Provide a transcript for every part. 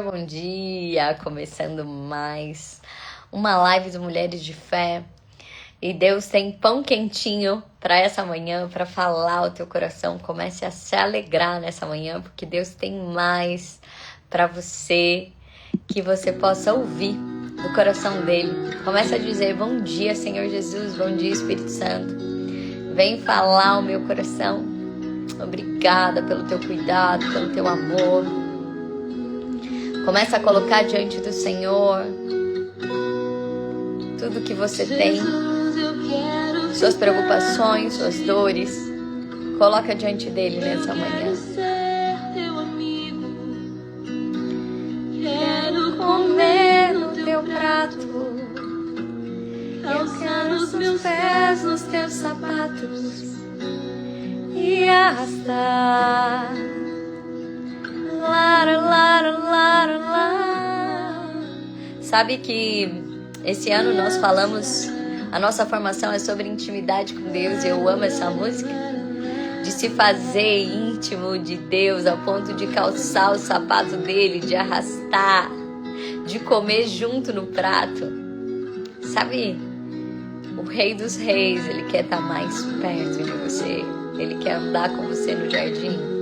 Bom dia, começando mais uma live do Mulheres de Fé. E Deus tem pão quentinho para essa manhã, para falar ao teu coração. Comece a se alegrar nessa manhã, porque Deus tem mais para você, que você possa ouvir do coração dele. Comece a dizer: bom dia, Senhor Jesus, bom dia, Espírito Santo. Vem falar ao meu coração. Obrigada pelo teu cuidado, pelo teu amor. Começa a colocar diante do Senhor tudo que você tem, suas preocupações, suas dores. Coloca diante dele nessa manhã. Quero comer no teu prato, eu quero os meus pés nos teus sapatos e arrastar. Lara, lara, lara, lara. Sabe que esse ano nós falamos, a nossa formação é sobre intimidade com Deus, e eu amo essa música, de se fazer íntimo de Deus ao ponto de calçar o sapato dele, de arrastar, de comer junto no prato. Sabe, o Rei dos Reis, ele quer estar mais perto de você, ele quer andar com você no jardim.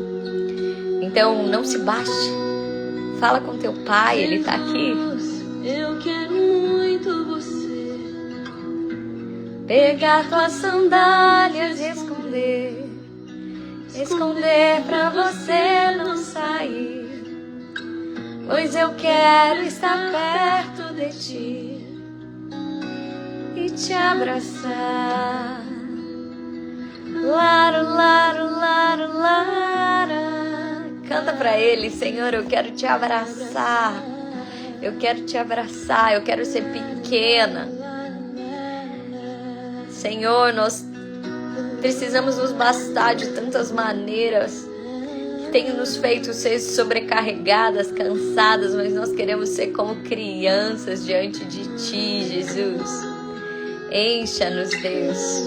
Então não se baste, fala com teu pai, ele tá aqui. Eu quero muito você, pegar tuas sandálias e esconder pra você não sair, pois eu quero estar perto de ti e te abraçar. Laro, laro, laro, lara. Canta pra ele: Senhor, eu quero te abraçar. Eu quero te abraçar, eu quero ser pequena. Senhor, nós precisamos nos bastar de tantas maneiras que tem nos feito ser sobrecarregadas, cansadas, mas nós queremos ser como crianças diante de Ti, Jesus. Encha-nos, Deus.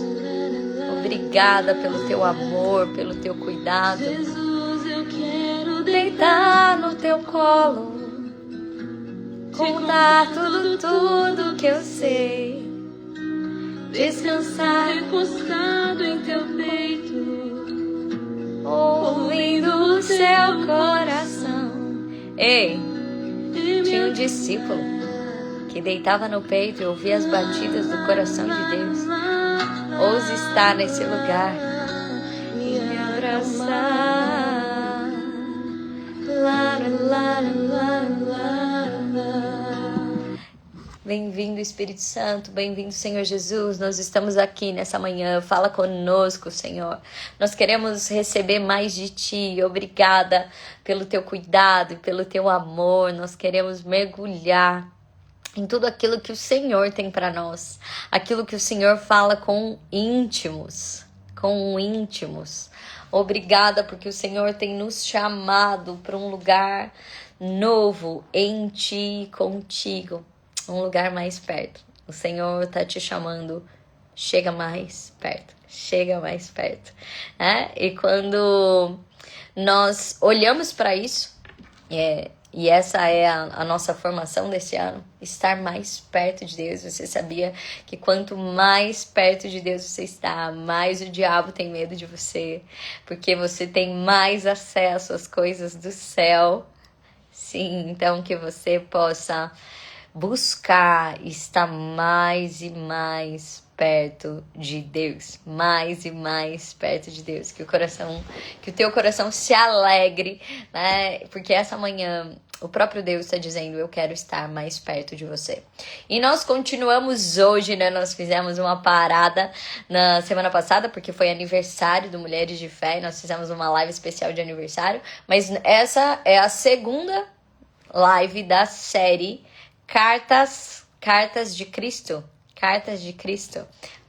Obrigada pelo Teu amor, pelo Teu cuidado. Jesus, eu quero deitar no Teu colo, contar tudo que eu sei, descansar encostado em teu peito, ouvindo o seu coração. Ei, tinha um discípulo que deitava no peito e ouvia as batidas do coração de Deus. Ouse estar nesse lugar e me abraçar. Bem-vindo, Espírito Santo, bem-vindo, Senhor Jesus. Nós estamos aqui nessa manhã, fala conosco, Senhor. Nós queremos receber mais de Ti. Obrigada pelo Teu cuidado e pelo Teu amor. Nós queremos mergulhar em tudo aquilo que o Senhor tem para nós, aquilo que o Senhor fala com íntimos. Obrigada porque o Senhor tem nos chamado para um lugar novo em Ti, contigo. Um lugar mais perto. O Senhor está te chamando. Chega mais perto. E quando nós olhamos para isso, e essa é a nossa formação desse ano, estar mais perto de Deus. Você sabia que quanto mais perto de Deus você está, mais o diabo tem medo de você, porque você tem mais acesso às coisas do céu. Sim, então que você possa buscar estar mais e mais perto de Deus, mais e mais perto de Deus, que o teu coração se alegre, né? Porque essa manhã o próprio Deus está dizendo: eu quero estar mais perto de você. E nós continuamos hoje, né? Nós fizemos uma parada na semana passada, porque foi aniversário do Mulheres de Fé, e nós fizemos uma live especial de aniversário, mas essa é a segunda live da série Cartas de Cristo.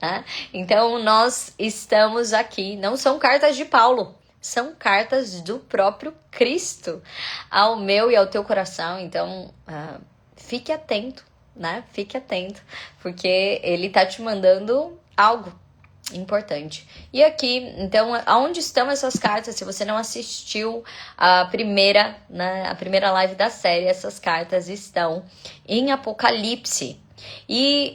Né? Então nós estamos aqui, não são cartas de Paulo, são cartas do próprio Cristo ao meu e ao teu coração. Então fique atento, né? Fique atento, porque ele tá te mandando algo. Importante. E aqui, então, aonde estão essas cartas? Se você não assistiu a primeira, né, a primeira live da série, essas cartas estão em Apocalipse. E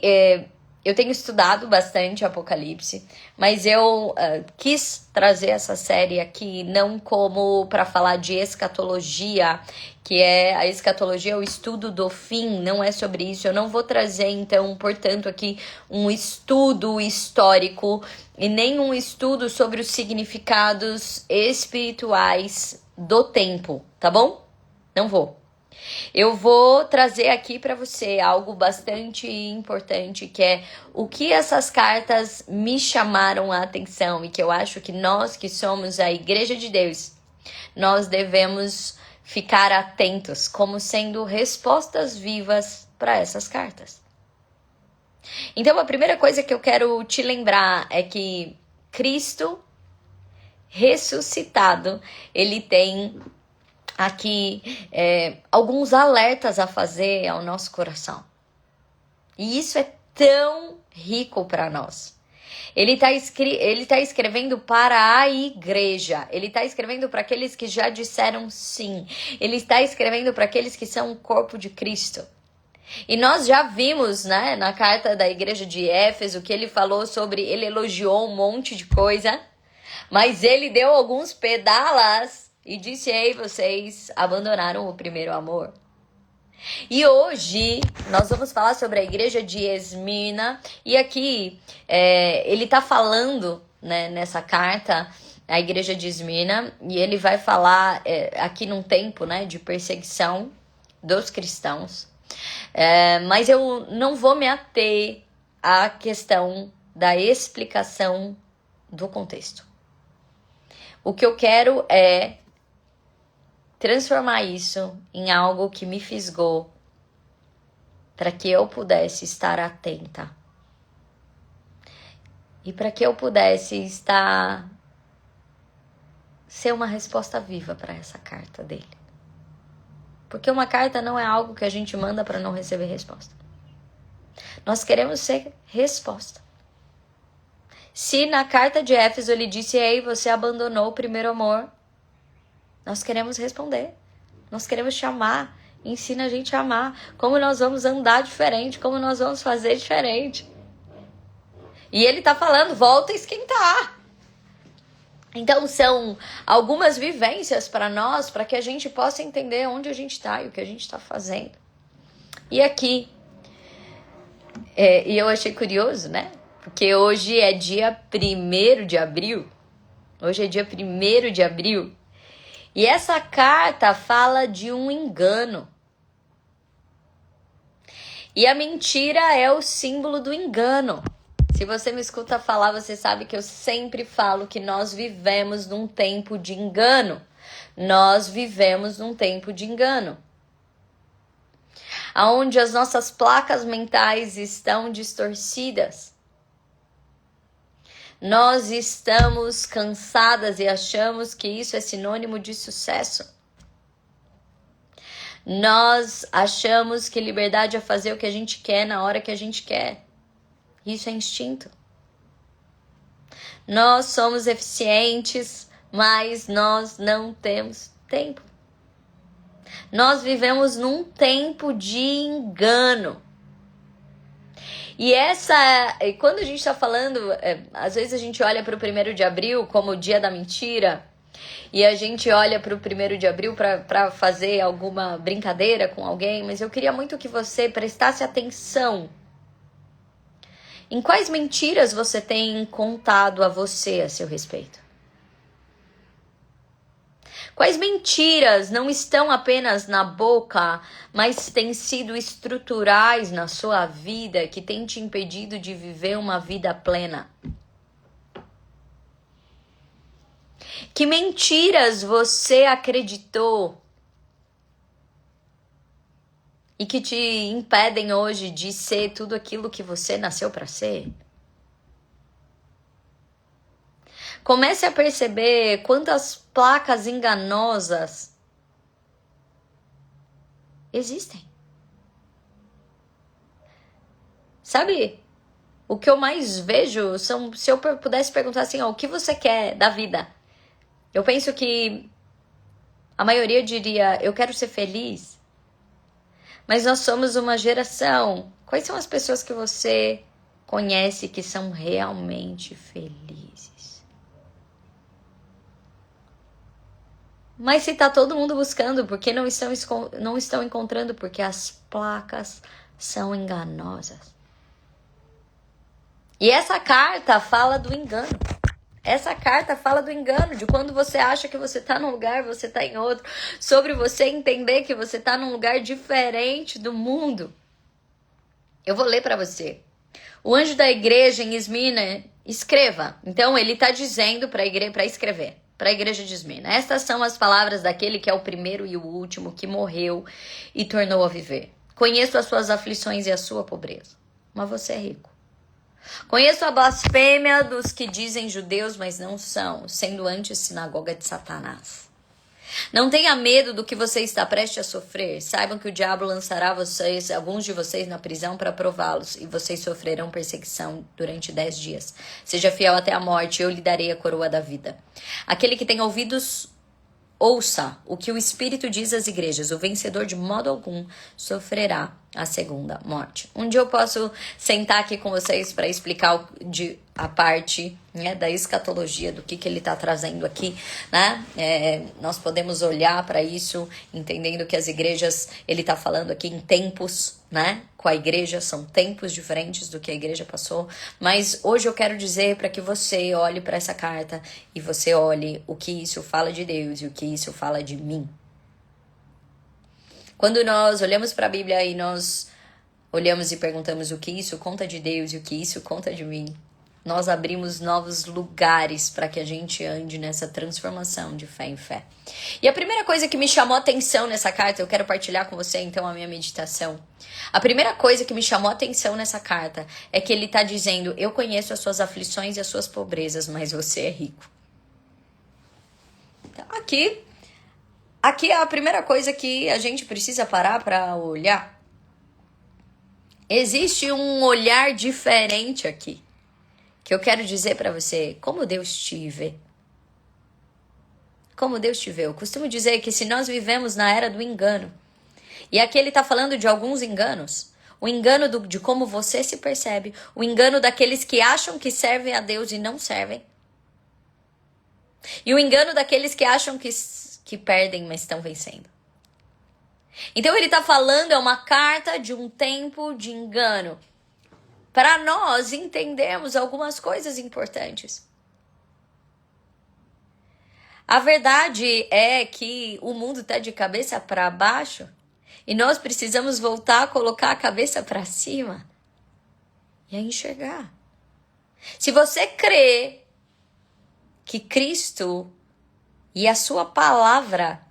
eu tenho estudado bastante Apocalipse, mas eu quis trazer essa série aqui não como para falar de escatologia, que é a escatologia, o estudo do fim, não é sobre isso. Eu não vou trazer, então, portanto, aqui um estudo histórico e nem um estudo sobre os significados espirituais do tempo, tá bom? Não vou. Eu vou trazer aqui para você algo bastante importante, que é o que essas cartas me chamaram a atenção e que eu acho que nós que somos a Igreja de Deus, nós devemos ficar atentos como sendo respostas vivas para essas cartas. Então, a primeira coisa que eu quero te lembrar é que Cristo ressuscitado, ele tem aqui alguns alertas a fazer ao nosso coração. E isso é tão rico para nós. Ele tá escrevendo para a igreja. Ele está escrevendo para aqueles que já disseram sim. Ele está escrevendo para aqueles que são o corpo de Cristo. E nós já vimos, né, na carta da igreja de Éfeso, que ele falou sobre, ele elogiou um monte de coisa, mas ele deu alguns pedalas e disse, ei, vocês abandonaram o primeiro amor. E hoje nós vamos falar sobre a igreja de Esmirna. E aqui ele está falando, né, nessa carta, a igreja de Esmirna. E ele vai falar aqui num tempo, né, de perseguição dos cristãos. Mas eu não vou me ater à questão da explicação do contexto. O que eu quero é transformar isso em algo que me fisgou para que eu pudesse estar atenta e para que eu pudesse ser uma resposta viva para essa carta dele. Porque uma carta não é algo que a gente manda para não receber resposta. Nós queremos ser resposta. Se na carta de Éfeso ele disse, ei, você abandonou o primeiro amor, nós queremos responder. Nós queremos te amar. Ensina a gente a amar. Como nós vamos andar diferente. Como nós vamos fazer diferente. E ele tá falando, volta a esquentar. Então são algumas vivências para nós, para que a gente possa entender onde a gente está e o que a gente está fazendo. E aqui, e eu achei curioso, né? Porque hoje é dia 1º de abril. Hoje é dia 1º de abril. E essa carta fala de um engano. E a mentira é o símbolo do engano. Se você me escuta falar, você sabe que eu sempre falo que nós vivemos num tempo de engano. Nós vivemos num tempo de engano. Onde as nossas placas mentais estão distorcidas. Nós estamos cansadas e achamos que isso é sinônimo de sucesso. Nós achamos que liberdade é fazer o que a gente quer na hora que a gente quer. Isso é instinto. Nós somos eficientes, mas nós não temos tempo. Nós vivemos num tempo de engano. E quando a gente está falando, às vezes a gente olha para o 1º de abril como o dia da mentira, e a gente olha para o 1º de abril para fazer alguma brincadeira com alguém, mas eu queria muito que você prestasse atenção em quais mentiras você tem contado a você a seu respeito. Quais mentiras não estão apenas na boca, mas têm sido estruturais na sua vida, que têm te impedido de viver uma vida plena? Que mentiras você acreditou e que te impedem hoje de ser tudo aquilo que você nasceu para ser? Comece a perceber quantas placas enganosas existem. Sabe, o que eu mais vejo são, se eu pudesse perguntar assim, ó, o que você quer da vida? Eu penso que a maioria diria, eu quero ser feliz. Mas nós somos uma geração. Quais são as pessoas que você conhece que são realmente felizes? Mas se tá todo mundo buscando, por que não estão encontrando? Porque as placas são enganosas. E essa carta fala do engano. Essa carta fala do engano, de quando você acha que você tá num lugar, você tá em outro. Sobre você entender que você tá num lugar diferente do mundo. Eu vou ler para você. O anjo da igreja em Esmina, escreva. Então ele tá dizendo para escrever, para a igreja de Esmina. Estas são as palavras daquele que é o primeiro e o último, que morreu e tornou a viver. Conheço as suas aflições e a sua pobreza, mas você é rico. Conheço a blasfêmia dos que dizem judeus, mas não são, sendo antes sinagoga de Satanás. Não tenha medo do que você está prestes a sofrer. Saibam que o diabo lançará alguns de vocês na prisão para prová-los, e vocês sofrerão perseguição durante 10 dias. Seja fiel até a morte, e eu lhe darei a coroa da vida. Aquele que tem ouvidos, ouça o que o Espírito diz às igrejas. O vencedor de modo algum sofrerá a segunda morte. Um dia eu posso sentar aqui com vocês para explicar a parte, né, da escatologia, do que ele está trazendo aqui, né? Nós podemos olhar para isso, entendendo que as igrejas, ele está falando aqui em tempos, né? Com a igreja, são tempos diferentes do que a igreja passou. Mas hoje eu quero dizer para que você olhe para essa carta e você olhe o que isso fala de Deus e o que isso fala de mim. Quando nós olhamos para a Bíblia e nós olhamos e perguntamos o que isso conta de Deus e o que isso conta de mim, nós abrimos novos lugares para que a gente ande nessa transformação de fé em fé. E a primeira coisa que me chamou a atenção nessa carta, eu quero partilhar com você então a minha meditação. A primeira coisa que me chamou a atenção nessa carta é que ele está dizendo, eu conheço as suas aflições e as suas pobrezas, mas você é rico. Então, Aqui é a primeira coisa que a gente precisa parar para olhar. Existe um olhar diferente aqui, que eu quero dizer para você, como Deus te vê. Como Deus te vê. Eu costumo dizer que se nós vivemos na era do engano, e aqui ele está falando de alguns enganos, o engano de como você se percebe, o engano daqueles que acham que servem a Deus e não servem, e o engano daqueles que acham que perdem, mas estão vencendo. Então ele está falando, é uma carta de um tempo de engano, para nós entendermos algumas coisas importantes. A verdade é que o mundo está de cabeça para baixo e nós precisamos voltar a colocar a cabeça para cima e a enxergar. Se você crê que Cristo e a sua palavra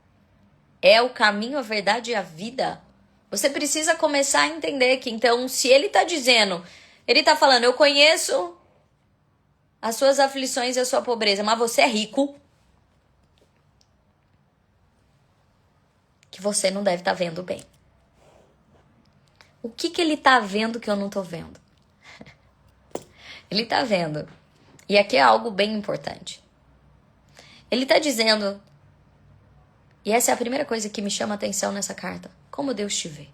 é o caminho, a verdade e a vida, você precisa começar a entender que, então, se ele está dizendo, ele está falando, eu conheço as suas aflições e a sua pobreza, mas você é rico, que você não deve estar vendo bem. O que ele está vendo que eu não estou vendo? Ele está vendo, e aqui é algo bem importante. Ele está dizendo, e essa é a primeira coisa que me chama a atenção nessa carta, como Deus te vê.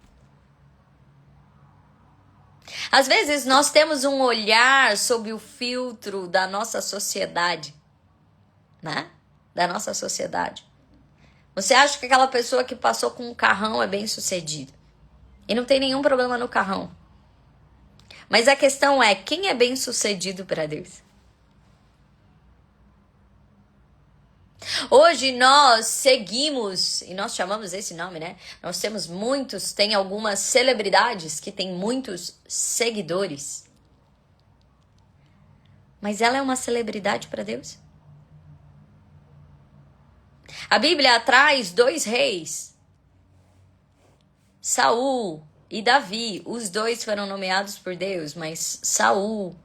Às vezes nós temos um olhar sob o filtro da nossa sociedade, né? Da nossa sociedade. Você acha que aquela pessoa que passou com um carrão é bem sucedida e não tem nenhum problema no carrão. Mas a questão é, quem é bem sucedido para Deus? Hoje nós seguimos, e nós chamamos esse nome, né? Nós temos tem algumas celebridades que têm muitos seguidores. Mas ela é uma celebridade para Deus? A Bíblia traz 2 reis, Saul e Davi. Os 2 foram nomeados por Deus, mas Saul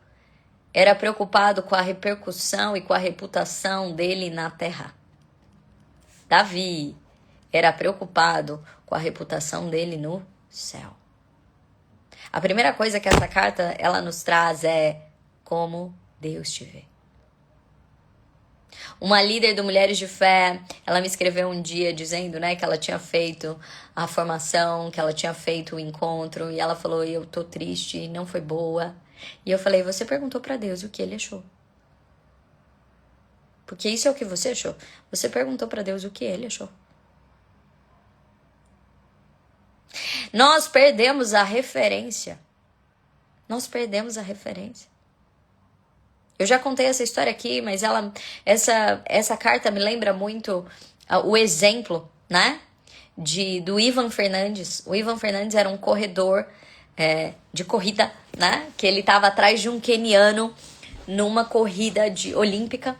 era preocupado com a repercussão e com a reputação dele na terra. Davi era preocupado com a reputação dele no céu. A primeira coisa que essa carta ela nos traz é como Deus te vê. Uma líder do Mulheres de Fé, ela me escreveu um dia dizendo, né, que ela tinha feito a formação, que ela tinha feito o encontro, e ela falou, eu tô triste, não foi boa. E eu falei, você perguntou pra Deus o que ele achou? Porque isso é o que você achou. Você perguntou pra Deus o que ele achou. Nós perdemos a referência. Nós perdemos a referência. Eu já contei essa história aqui, mas essa carta me lembra muito o exemplo, né? Do Ivan Fernandes. O Ivan Fernandes era um corredor de corrida, né? Que ele estava atrás de um queniano numa corrida olímpica.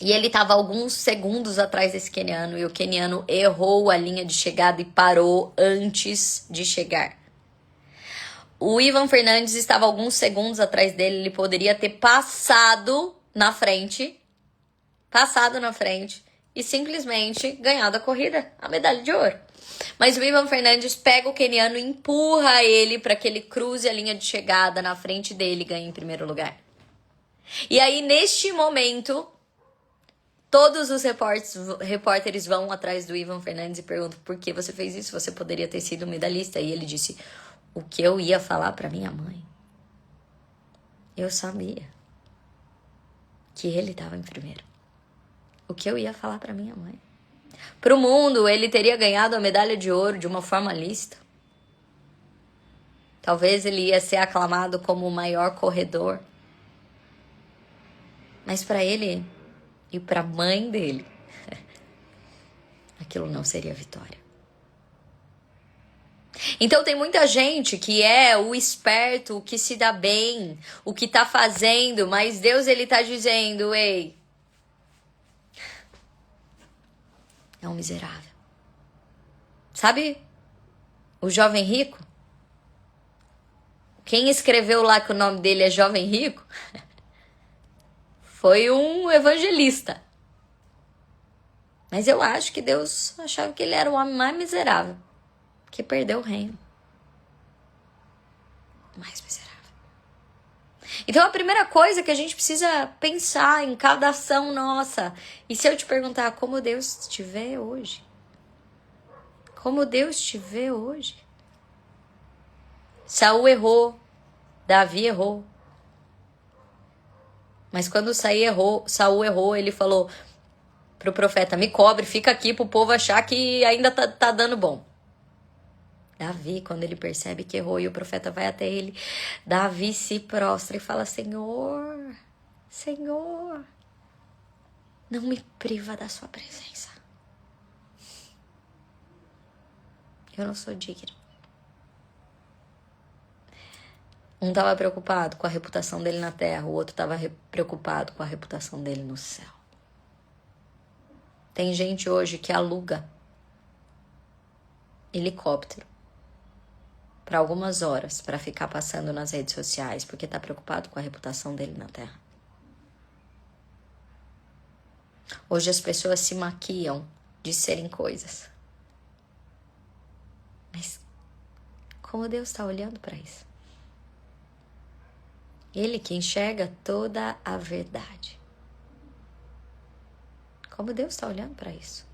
E ele estava alguns segundos atrás desse queniano. E o queniano errou a linha de chegada e parou antes de chegar. O Ivan Fernandes estava alguns segundos atrás dele, ele poderia ter passado na frente e simplesmente ganhado a corrida, a medalha de ouro. Mas o Ivan Fernandes pega o queniano e empurra ele para que ele cruze a linha de chegada na frente dele e ganhe em primeiro lugar. E aí, neste momento, todos os repórteres vão atrás do Ivan Fernandes e perguntam por que você fez isso, você poderia ter sido medalhista. E ele disse... O que eu ia falar para minha mãe? Eu sabia que ele estava em primeiro. O que eu ia falar para minha mãe? Para o mundo, ele teria ganhado a medalha de ouro de uma forma lícita. Talvez ele ia ser aclamado como o maior corredor. Mas para ele e para a mãe dele, aquilo não seria vitória. Então tem muita gente que é o esperto, o que se dá bem, o que tá fazendo, mas Deus ele tá dizendo, ei, é um miserável. Sabe o jovem rico? Quem escreveu lá que o nome dele é Jovem Rico foi um evangelista. Mas eu acho que Deus achava que ele era o homem mais miserável. Que perdeu o reino. Mais miserável. Então a primeira coisa que a gente precisa pensar em cada ação nossa. E se eu te perguntar como Deus te vê hoje? Como Deus te vê hoje? Saul errou. Davi errou. Mas quando Saul errou, ele falou pro profeta, me cobre, fica aqui pro povo achar que ainda tá dando bom. Davi, quando ele percebe que errou e o profeta vai até ele, Davi se prostra e fala, Senhor, não me priva da sua presença. Eu não sou digno. Um estava preocupado com a reputação dele na terra, o outro estava preocupado com a reputação dele no céu. Tem gente hoje que aluga helicóptero para algumas horas para ficar passando nas redes sociais porque está preocupado com a reputação dele na terra. Hoje as pessoas se maquiam de serem coisas. Mas como Deus está olhando para isso? Ele que enxerga toda a verdade. Como Deus está olhando para isso?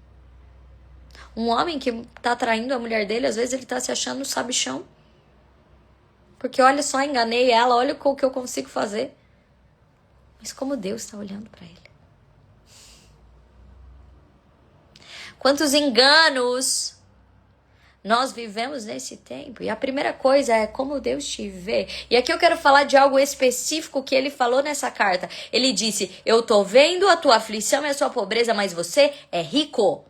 Um homem que está traindo a mulher dele, às vezes ele está se achando sabichão. Porque olha só, enganei ela, olha o que eu consigo fazer. Mas como Deus está olhando para ele. Quantos enganos nós vivemos nesse tempo. E a primeira coisa é como Deus te vê. E aqui eu quero falar de algo específico que ele falou nessa carta. Ele disse, eu tô vendo a tua aflição e a sua pobreza, mas você é rico.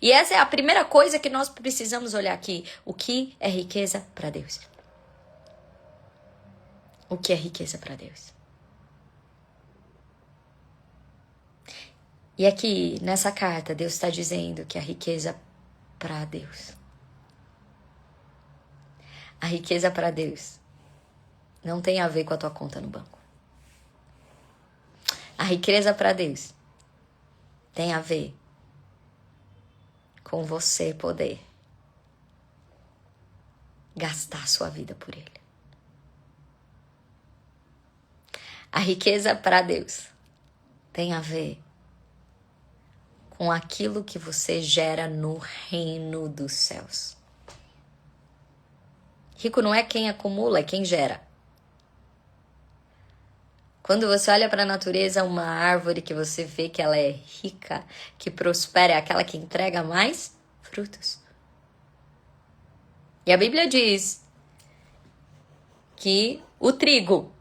E essa é a primeira coisa que nós precisamos olhar aqui. O que é riqueza para Deus? O que é riqueza para Deus? E aqui, nessa carta, Deus está dizendo que a riqueza para Deus. A riqueza para Deus não tem a ver com a tua conta no banco. A riqueza para Deus tem a ver com você poder gastar sua vida por Ele. A riqueza para Deus tem a ver com aquilo que você gera no reino dos céus. Rico não é quem acumula, é quem gera. Quando você olha para a natureza, uma árvore que você vê que ela é rica, que prospera, é aquela que entrega mais frutos. E a Bíblia diz que o trigo,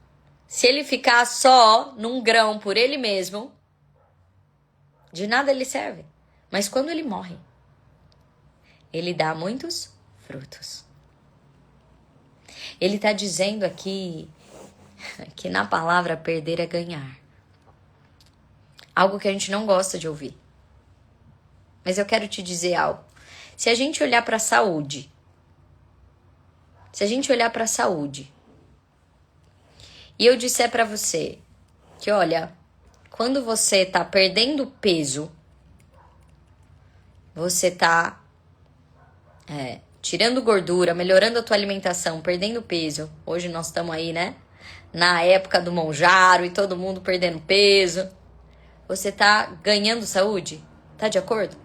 se ele ficar só num grão por ele mesmo, de nada ele serve. Mas quando ele morre, ele dá muitos frutos. Ele está dizendo aqui que na palavra perder é ganhar. Algo que a gente não gosta de ouvir. Mas eu quero te dizer algo. Se a gente olhar para a saúde, e eu disser para você que, olha, quando você tá perdendo peso, você tá tirando gordura, melhorando a tua alimentação, perdendo peso. Hoje nós estamos aí, né? Na época do Monjaro e todo mundo perdendo peso. Você tá ganhando saúde? Tá de acordo?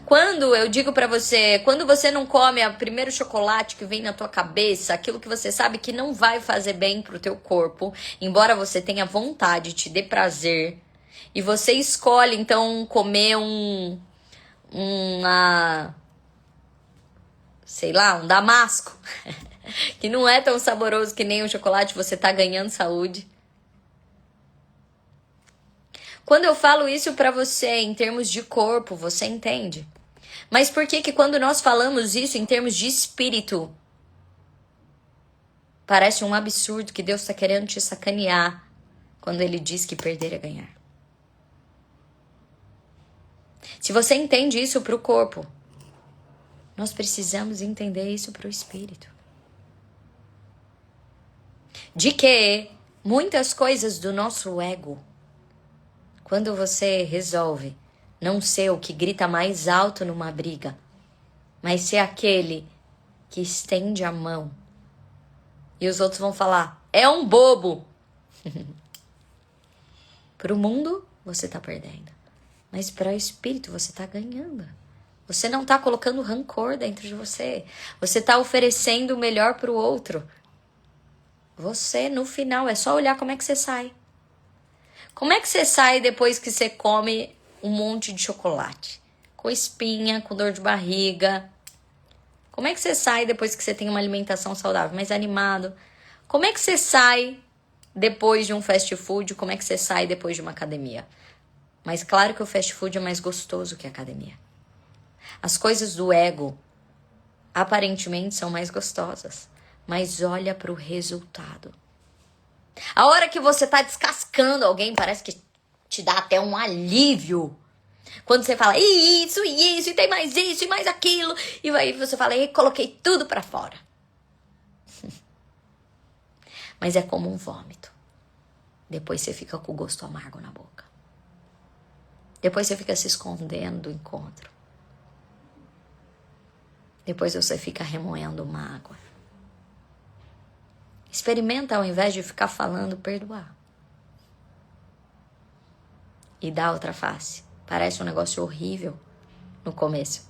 Quando eu digo pra você, quando você não come o primeiro chocolate que vem na tua cabeça, aquilo que você sabe que não vai fazer bem pro teu corpo, embora você tenha vontade, te dê prazer, e você escolhe então comer um damasco, que não é tão saboroso que nem o chocolate, você tá ganhando saúde. Quando eu falo isso pra você em termos de corpo, você entende? Mas por que quando nós falamos isso em termos de espírito, parece um absurdo que Deus está querendo te sacanear quando Ele diz que perder é ganhar? Se você entende isso pro corpo, nós precisamos entender isso pro espírito. De que muitas coisas do nosso ego, quando você resolve não ser o que grita mais alto numa briga, mas ser aquele que estende a mão, e os outros vão falar, é um bobo. Para o mundo, você tá perdendo. Mas para o espírito, você tá ganhando. Você não tá colocando rancor dentro de você. Você tá oferecendo o melhor pro outro. Você, no final, é só olhar como é que você sai. Como é que você sai depois que você come um monte de chocolate? Com espinha, com dor de barriga. Como é que você sai depois que você tem uma alimentação saudável, mais animado? Como é que você sai depois de um fast food? Como é que você sai depois de uma academia? Mas claro que o fast food é mais gostoso que a academia. As coisas do ego aparentemente são mais gostosas, mas olha para o resultado. A hora que você tá descascando alguém, parece que te dá até um alívio. Quando você fala isso, e tem mais isso, e mais aquilo. E aí você fala, coloquei tudo pra fora. Mas é como um vômito. Depois você fica com o gosto amargo na boca. Depois você fica se escondendo do encontro. Depois você fica remoendo mágoa. Experimenta, ao invés de ficar falando, perdoar. E dá outra face. Parece um negócio horrível no começo.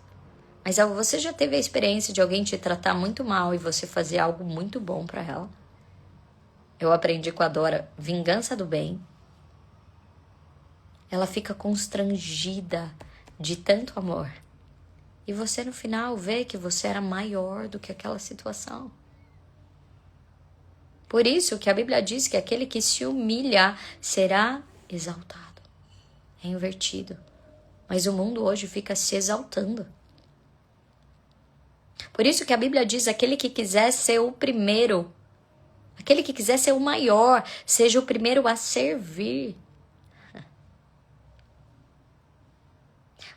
Mas você já teve a experiência de alguém te tratar muito mal e você fazer algo muito bom pra ela? Eu aprendi com a Dora, vingança do bem. Ela fica constrangida de tanto amor. E você no final vê que você era maior do que aquela situação. Por isso que a Bíblia diz que aquele que se humilha será exaltado. É invertido. Mas o mundo hoje fica se exaltando. Por isso que a Bíblia diz, aquele que quiser ser o primeiro, aquele que quiser ser o maior, seja o primeiro a servir.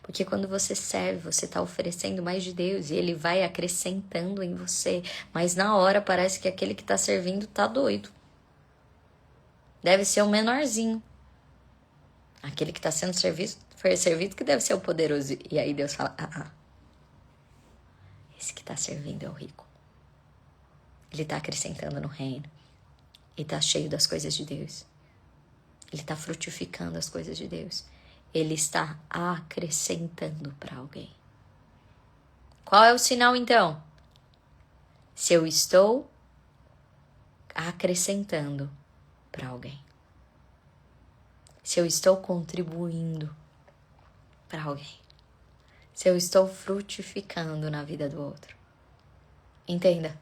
Porque quando você serve, você está oferecendo mais de Deus e Ele vai acrescentando em você. Mas na hora parece que aquele que está servindo está doido. Deve ser o menorzinho. Aquele que está sendo servido que deve ser o poderoso. E aí Deus fala, esse que está servindo é o rico. ele está acrescentando no reino. E está cheio das coisas de Deus. Ele está frutificando as coisas de Deus. Ele está acrescentando para alguém. Qual é o sinal então? Se eu estou acrescentando para alguém. Se eu estou contribuindo para alguém. Se eu estou frutificando na vida do outro. Entenda.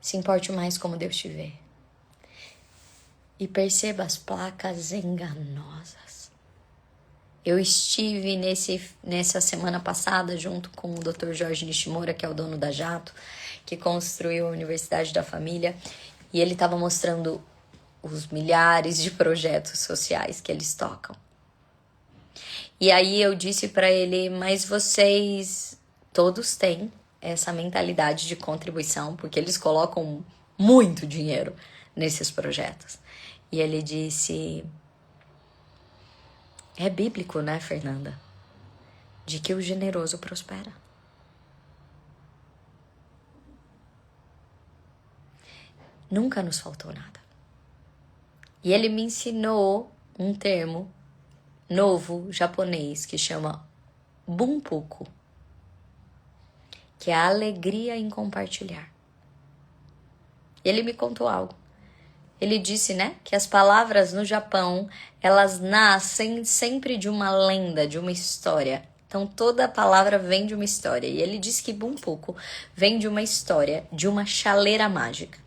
Se importe mais como Deus te vê. E perceba as placas enganosas. Eu estive nessa semana passada junto com o Dr. Jorge Nishimura, que é o dono da Jato, que construiu a Universidade da Família, e ele estava mostrando os milhares de projetos sociais que eles tocam. E aí eu disse para ele, mas vocês todos têm essa mentalidade de contribuição, porque eles colocam muito dinheiro nesses projetos. E ele disse, é bíblico, né, Fernanda? De que o generoso prospera. Nunca nos faltou nada. E ele me ensinou um termo novo japonês que chama bunpuku, que é a alegria em compartilhar. Ele me contou algo. Ele disse, né, que as palavras no Japão, elas nascem sempre de uma lenda, de uma história. Então toda palavra vem de uma história. E ele disse que bunpuku vem de uma história de uma chaleira mágica.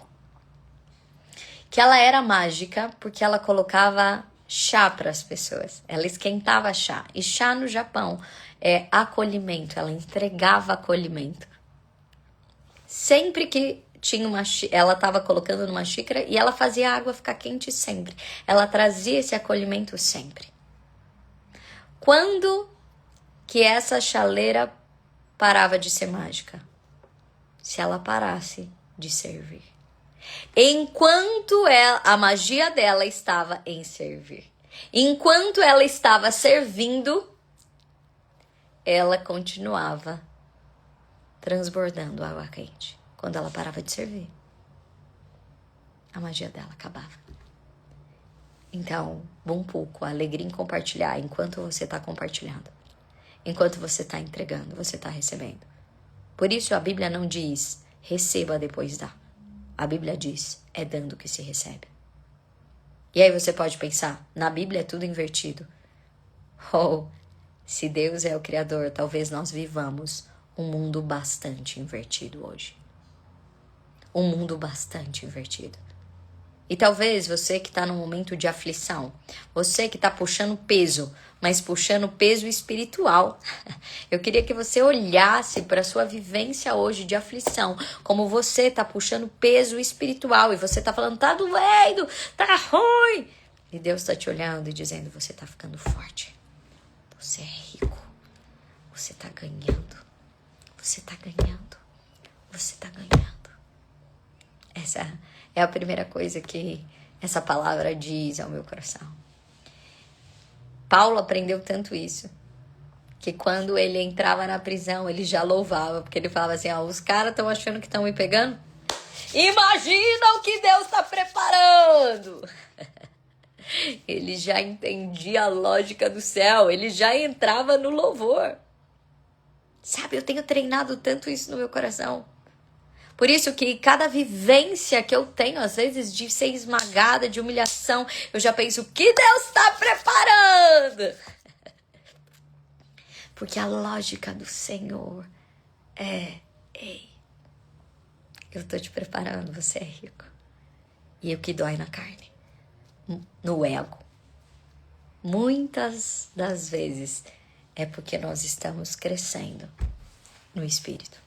Que ela era mágica porque ela colocava chá para as pessoas. Ela esquentava chá. E chá no Japão é acolhimento. Ela entregava acolhimento. Sempre que tinha ela estava colocando numa xícara e ela fazia a água ficar quente sempre. Ela trazia esse acolhimento sempre. Quando que essa chaleira parava de ser mágica? Se ela parasse de servir. Enquanto a magia dela estava em servir. Enquanto ela estava servindo, ela continuava transbordando água quente. Quando ela parava de servir, a magia dela acabava. Então, bunpuku, a alegria em compartilhar, enquanto você está compartilhando. Enquanto você está entregando, você está recebendo. Por isso a Bíblia não diz, receba depois dá. A Bíblia diz, é dando que se recebe. E aí você pode pensar, na Bíblia é tudo invertido. Ou, se Deus é o Criador, talvez nós vivamos um mundo bastante invertido hoje. Um mundo bastante invertido. E talvez você que está num momento de aflição, você que está puxando peso, mas puxando peso espiritual. Eu queria que você olhasse para a sua vivência hoje de aflição, como você está puxando peso espiritual e você está falando, tá doendo, tá ruim. E Deus está te olhando e dizendo, você está ficando forte. Você é rico. Você está ganhando. Você está ganhando. Você está ganhando. Essa é a primeira coisa que essa palavra diz ao meu coração. Paulo aprendeu tanto isso, que quando ele entrava na prisão, ele já louvava, porque ele falava assim, os caras estão achando que estão me pegando? Imagina o que Deus está preparando! Ele já entendia a lógica do céu, ele já entrava no louvor. Sabe, eu tenho treinado tanto isso no meu coração. Por isso que cada vivência que eu tenho, às vezes, de ser esmagada, de humilhação, eu já penso, o que Deus está preparando? Porque a lógica do Senhor ei, eu estou te preparando, você é rico. E o que dói na carne? No ego. Muitas das vezes é porque nós estamos crescendo no espírito.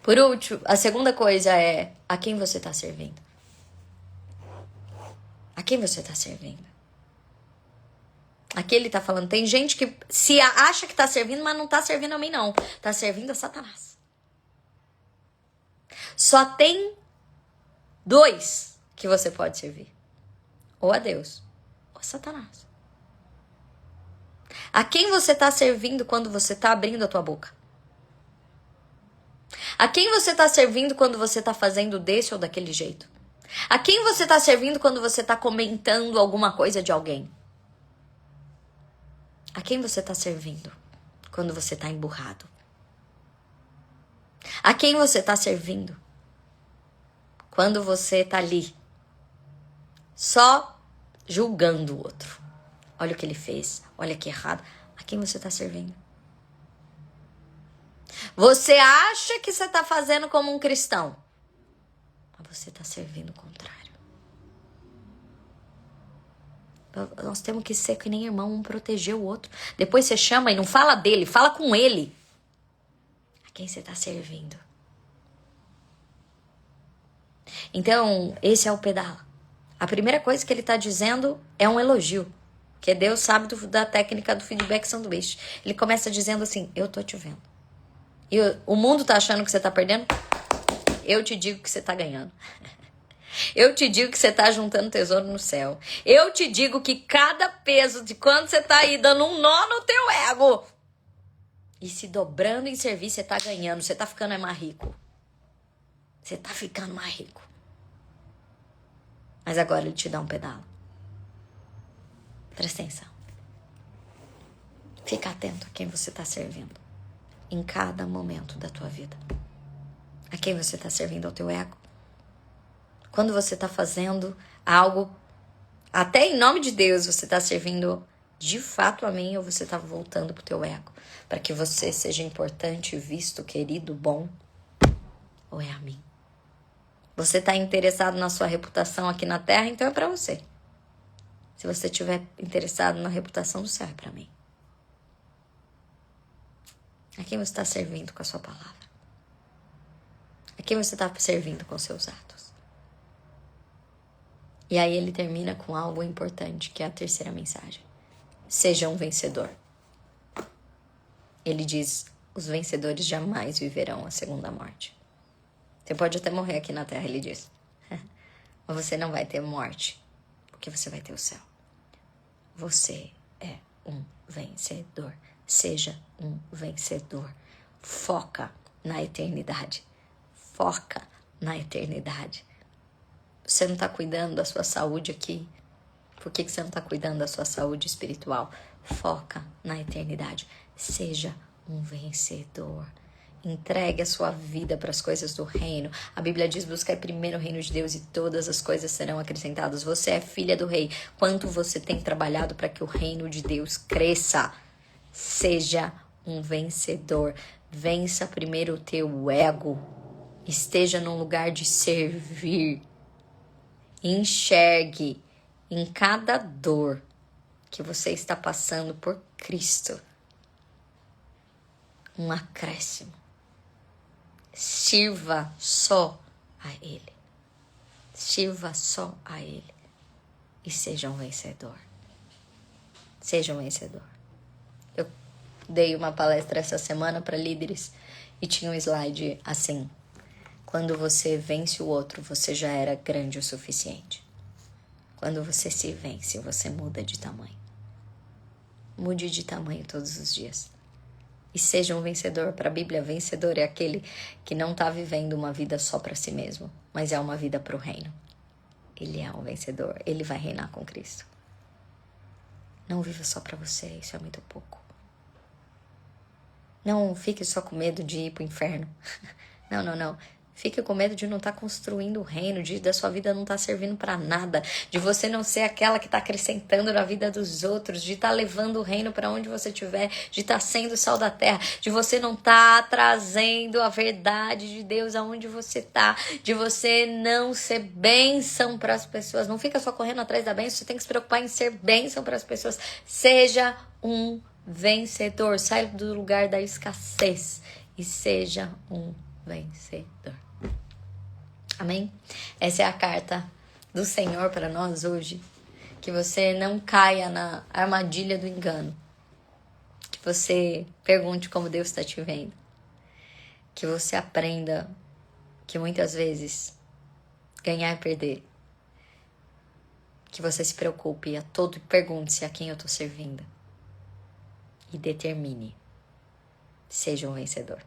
Por último, a segunda coisa é a quem você está servindo. A quem você está servindo? Aqui ele está falando, tem gente que se acha que está servindo, mas não está servindo a mim não. Está servindo a Satanás. Só tem dois que você pode servir. Ou a Deus, ou a Satanás. A quem você está servindo quando você está abrindo a tua boca? A quem você está servindo quando você está fazendo desse ou daquele jeito? A quem você está servindo quando você está comentando alguma coisa de alguém? A quem você está servindo quando você está emburrado? A quem você está servindo quando você está ali só julgando o outro? Olha o que ele fez, olha que errado. A quem você está servindo? Você acha que você está fazendo como um cristão, mas você está servindo o contrário. Nós temos que ser que nem irmão, um proteger o outro. Depois você chama e não fala dele, fala com ele. A quem você está servindo? Então, esse é o pedala. A primeira coisa que ele está dizendo é um elogio. Porque Deus sabe da técnica do feedback sanduíche. Ele começa dizendo assim, eu tô te vendo. E o mundo tá achando que você tá perdendo? Eu te digo que você tá ganhando. Eu te digo que você tá juntando tesouro no céu. Eu te digo que cada peso de quando você tá aí dando um nó no teu ego e se dobrando em serviço, você tá ganhando. Você tá ficando mais rico. Você tá ficando mais rico. Mas agora ele te dá um pedalo. Presta atenção. Fica atento a quem você tá servindo. Em cada momento da tua vida. A quem você tá servindo? Ao teu ego? Quando você está fazendo algo, até em nome de Deus, você está servindo de fato a mim ou você está voltando pro teu ego? Para que você seja importante, visto, querido, bom? Ou é a mim? Você está interessado na sua reputação aqui na terra, então é para você. Se você estiver interessado na reputação do céu, é para mim. A quem você está servindo com a sua palavra? A quem você está servindo com seus atos? E aí ele termina com algo importante, que é a terceira mensagem. Seja um vencedor. Ele diz, os vencedores jamais viverão a segunda morte. Você pode até morrer aqui na terra, ele diz. Mas você não vai ter morte, porque você vai ter o céu. Você é um vencedor. Seja um vencedor. Foca na eternidade. Foca na eternidade. Você não está cuidando da sua saúde aqui? Por que você não está cuidando da sua saúde espiritual? Foca na eternidade. Seja um vencedor. Entregue a sua vida para as coisas do reino. A Bíblia diz, buscai primeiro o reino de Deus e todas as coisas serão acrescentadas. Você é filha do rei. Quanto você tem trabalhado para que o reino de Deus cresça? Seja um vencedor. Vença primeiro o teu ego. Esteja num lugar de servir. Enxergue em cada dor que você está passando por Cristo um acréscimo. Sirva só a Ele. Sirva só a Ele. E seja um vencedor. Seja um vencedor. Eu dei uma palestra essa semana para líderes e tinha um slide assim. Quando você vence o outro, você já era grande o suficiente. Quando você se vence, você muda de tamanho. Mude de tamanho todos os dias. E seja um vencedor. Para a Bíblia, vencedor é aquele que não está vivendo uma vida só para si mesmo, mas é uma vida para o reino. Ele é um vencedor. Ele vai reinar com Cristo. Não viva só para você, isso é muito pouco. Não fique só com medo de ir para o inferno. Não. Fique com medo de não estar construindo o reino, da sua vida não estar servindo para nada, de você não ser aquela que está acrescentando na vida dos outros, de estar levando o reino para onde você estiver, de estar sendo sal da terra, de você não estar trazendo a verdade de Deus aonde você está, de você não ser bênção para as pessoas. Não fica só correndo atrás da bênção, você tem que se preocupar em ser bênção para as pessoas. Seja um vencedor, saia do lugar da escassez e seja um vencedor. Amém? Essa é a carta do Senhor para nós hoje. Que você não caia na armadilha do engano. Que você pergunte como Deus está te vendo. Que você aprenda que muitas vezes ganhar e perder. Que você se preocupe a todo e pergunte-se a quem eu estou servindo. E determine. Seja um vencedor.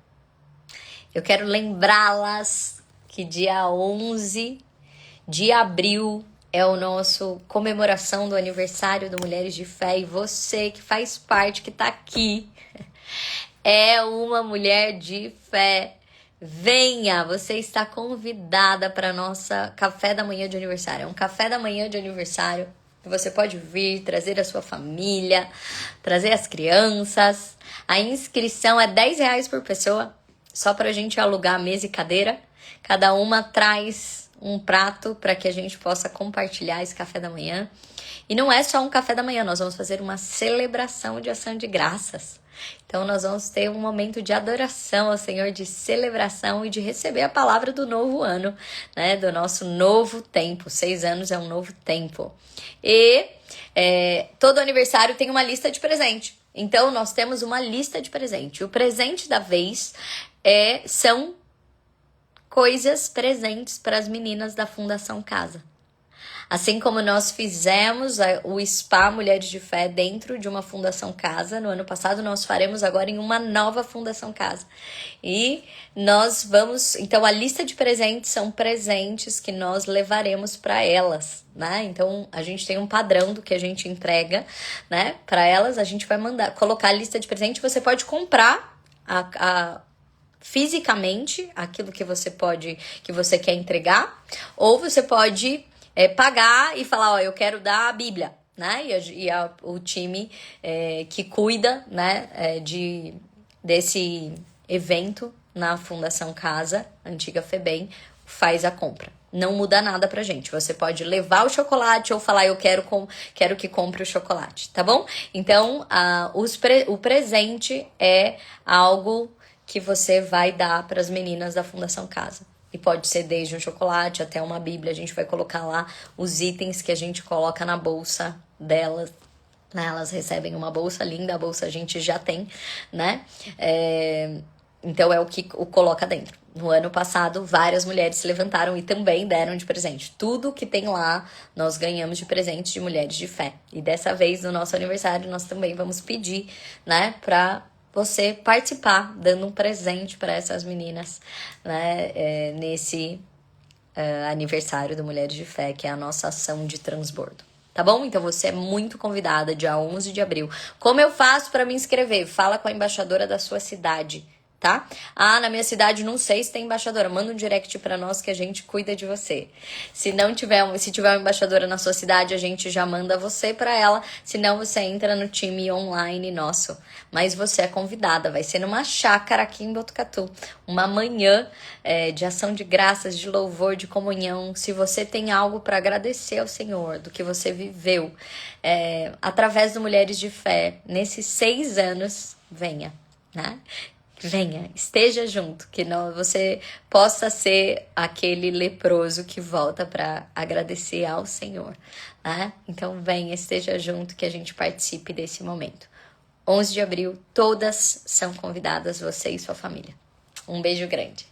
Eu quero lembrá-las que dia 11 de abril é o nosso comemoração do aniversário do Mulheres de Fé. E você que faz parte, que tá aqui, é uma mulher de fé. Venha, você está convidada para nossa café da manhã de aniversário. É um café da manhã de aniversário. Você pode vir, trazer a sua família, trazer as crianças. A inscrição é R$10 por pessoa, só para a gente alugar a mesa e cadeira. Cada uma traz um prato para que a gente possa compartilhar esse café da manhã. E não é só um café da manhã, nós vamos fazer uma celebração de ação de graças. Então nós vamos ter um momento de adoração ao Senhor, de celebração e de receber a palavra do novo ano, né? Do nosso novo tempo. 6 anos é um novo tempo. E todo aniversário tem uma lista de presente. Então nós temos uma lista de presente. O presente da vez são coisas presentes para as meninas da Fundação Casa. Assim como nós fizemos o Spa Mulheres de Fé dentro de uma Fundação Casa, no ano passado nós faremos agora em uma nova Fundação Casa. E nós vamos... Então, a lista de presentes são presentes que nós levaremos para elas, né? Então, a gente tem um padrão do que a gente entrega, né? Para elas, a gente vai colocar a lista de presente. Você pode comprar fisicamente aquilo que você quer entregar, ou você pode... pagar e falar, eu quero dar a Bíblia, né? O time que cuida, né, desse evento na Fundação Casa, antiga FEBEM, faz a compra. Não muda nada pra gente. Você pode levar o chocolate ou falar, eu quero que compre o chocolate, tá bom? Então, o presente é algo que você vai dar para as meninas da Fundação Casa. E pode ser desde um chocolate até uma Bíblia. A gente vai colocar lá os itens que a gente coloca na bolsa delas. Né? Elas recebem uma bolsa linda, a bolsa a gente já tem, né? Então é o que coloca dentro. No ano passado, várias mulheres se levantaram e também deram de presente. Tudo que tem lá, nós ganhamos de presente de mulheres de fé. E dessa vez, no nosso aniversário, nós também vamos pedir, né, pra você participar, dando um presente para essas meninas, né, nesse aniversário do Mulheres de Fé, que é a nossa ação de transbordo. Tá bom? Então você é muito convidada, dia 11 de abril. Como eu faço para me inscrever? Fala com a embaixadora da sua cidade, tá? Na minha cidade não sei se tem embaixadora. Manda um direct pra nós que a gente cuida de você. Se tiver uma embaixadora na sua cidade, a gente já manda você pra ela. Se não, você entra no time online nosso. Mas você é convidada. Vai ser numa chácara aqui em Botucatu. Uma manhã de ação de graças, de louvor, de comunhão. Se você tem algo pra agradecer ao Senhor do que você viveu através do Mulheres de Fé, nesses 6 anos, venha, né? Venha, esteja junto, que você possa ser aquele leproso que volta para agradecer ao Senhor, né? Então venha, esteja junto, que a gente participe desse momento. 11 de abril, todas são convidadas, você e sua família. Um beijo grande.